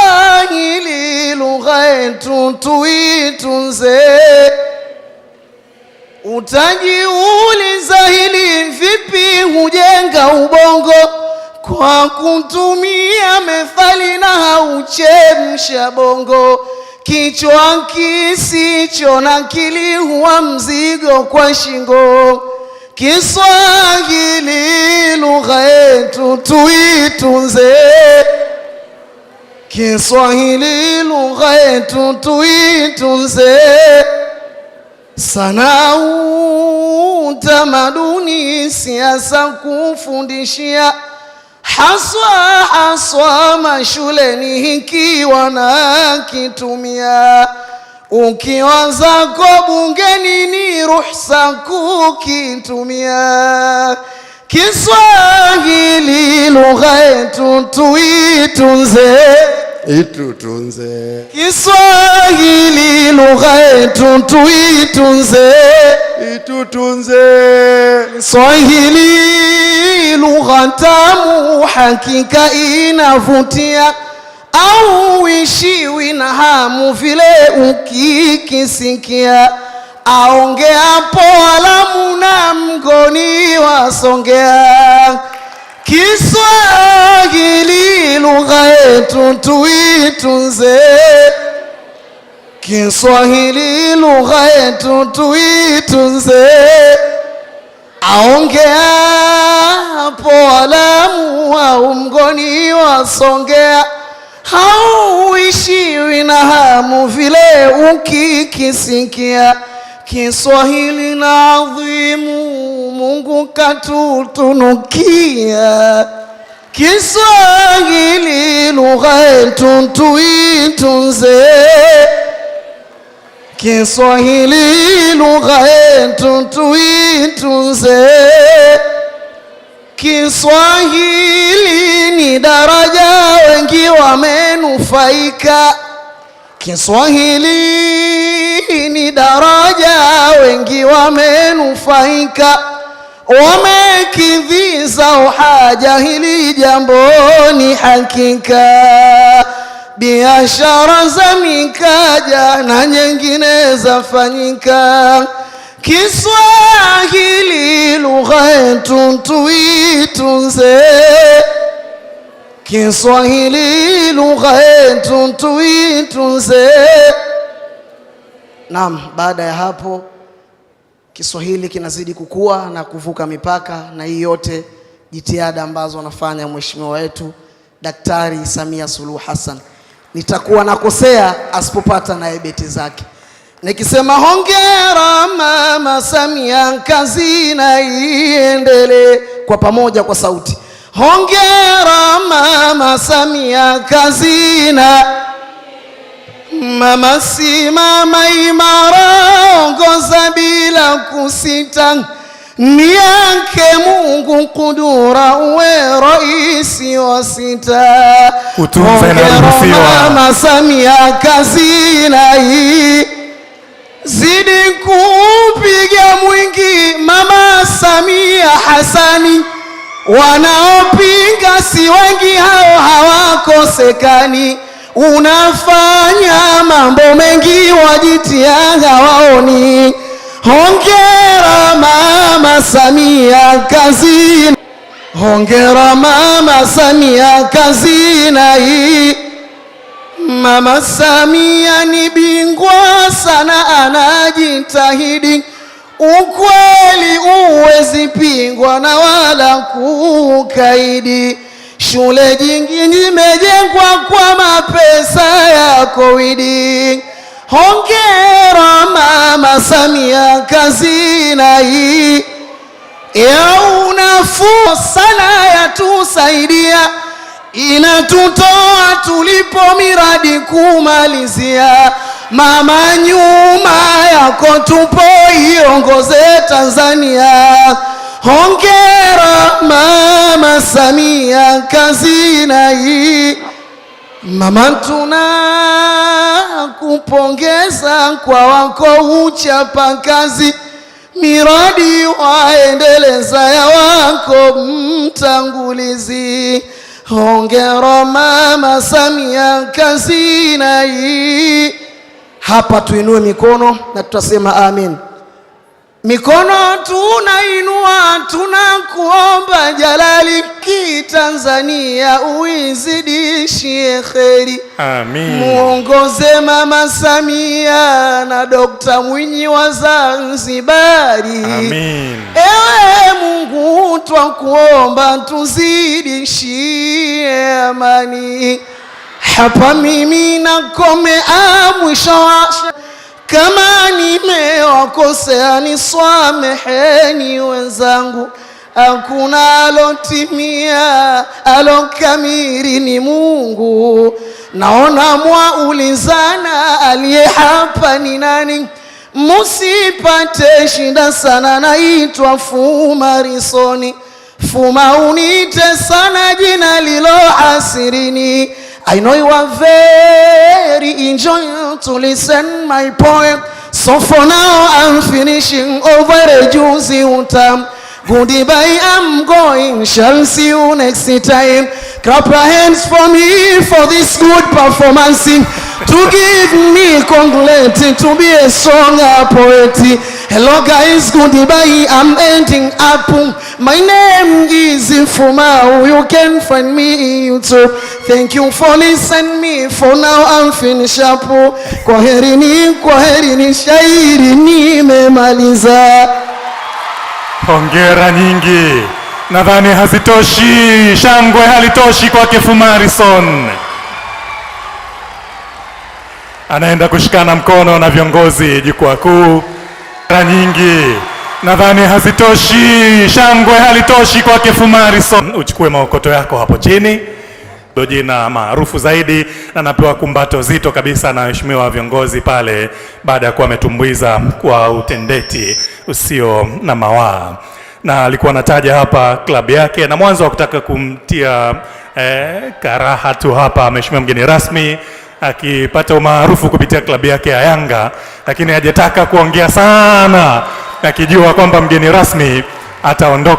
Kiswahili lugha yetu tuitunze. Utajiuliza hili vipi hujenga ubongo? Kwa kutumia methali na hauchemsha bongo. Kichwa kisicho na akili huwa mzigo kwa shingo. Kiswahili lugha yetu tuitunze. Kiswahili lugha yetu tuitunze. Sanaa, utamaduni, siasa kufundishia, haswa mashuleni hiki wanakitumia. Ukiwa zako bungeni ni ruhusa kukitumia. Kiswahili lugha yetu tuitunze. Itutunze. Kiswahili lugha yetu tuitunze. Itutunze. Kiswahili lugha tamu, hakika inavutia, au ishiwi na hamu vile ukikisikia. Aongeapo Alamu na Mgoni wasongea. Kiswahili lugha yetu tuitunze. Kiswahili lugha yetu tuitunze. Aongeapo Alamu au Mgoni wasongea, hauishiwi na hamu vile ukikisikia. Kiswahili na adhimu, Mungu katutunukia. Kiswahili lugha yetu tuitunze. Kiswahili lugha yetu tuitunze. Kiswahili ni daraja, wengi wamenufaika. Kiswahili ni daraja, wengi wamenufaika. Wamekidhiza uhaja, hili jambo ni hakika. Biashara za mikaja na nyingine zafanyika. Kiswahili lugha yetu tuitunze. Kiswahili lugha yetu tuitunze. Naam, baada ya hapo Kiswahili kinazidi kukua na kuvuka mipaka, na hii yote jitihada ambazo anafanya mheshimiwa wetu Daktari Samia Suluhu Hassan. Nitakuwa nakosea asipopata na beti zake. Nikisema hongera Mama Samia, kazi na iendelee, kwa pamoja kwa sauti. Hongera Mama Samia, kazi na mama, simama imara, ongoza bila kusita. Ni yake Mungu kudura, uwe raisi wa sita. Hongera Mama Samia, kazi na hii zidi kupiga mwingi. Mama Samia Hassani, wanaopinga si wengi, hao hawakosekani. Unafanya mambo mengi, wajitihada waoni. Hongera Mama Samia, kazi. Hongera Mama Samia, kazi na hii. Mama Samia ni bingwa sana, anajitahidi. Ukweli uwezi pingwa na wala kukaidi. Shule jingi zimejengwa kwa mapesa ya Kowidi. Hongera Mama Samia, kazi na hii. Ya unafuu sana, yatusaidia, inatutoa tulipo miradi kumalizia. Mama, nyuma yako tupo, iongoze Tanzania. Hongera Mama Samia, kazi na hii. Mama, tunakupongeza kwa wako uchapa kazi, miradi waendeleza ya wako mtangulizi. Hongera Mama Samia kazina hii. Hapa tuinue mikono na tutasema amin. Mikono tunainua, tunakuomba Jalali, Tanzania uizidishie kheri. Amin. Muongoze Mama Samia na Dr. Mwinyi wa Zanzibari. Amin. Ewe Mungu twakuomba tuzidishie amani. Hapa mimi nakome mwisho washa, kama nimewakosea nisameheni wenzangu. Hakuna alotimia alokamili ni Mungu. Naona mwaulizana aliye hapa ni nani. Musipate shida sana, naitwa Fuma Risoni. Fuma unite sana jina lilo asirini. I know you are very enjoying to listen my poem. So for now I'm finishing over a juicy utam. Goodbye, I'm going, shall see you next time. Clap your hands for me for this good performance. To give me congratulations to be a stronger poet. Hello guys, goodbye, I'm ending up. My name is Fuma, you can find me in YouTube. Thank you for listening me, for now I'm finished up. Kwaherini, shairi nimemaliza. Hongera nyingi. Nadhani hazitoshi, shangwe halitoshi kwa Fuma Harrison. Anaenda kushikana mkono na viongozi jukwaa kuu. Nyingi. Nadhani hazitoshi, shangwe halitoshi kwa Fuma Harrison. Uchukue maokoto yako hapo chini. Ndio jina maarufu zaidi, na napewa kumbato zito kabisa na waheshimiwa viongozi pale baada ya kuwa ametumbuiza kwa utendeti usio na mawaa. Na alikuwa anataja hapa klabu yake, na mwanzo wa kutaka kumtia karaha tu hapa mheshimiwa mgeni rasmi akipata umaarufu kupitia klabu yake ya Yanga, lakini hajataka kuongea sana akijua kwamba mgeni rasmi ataondoka.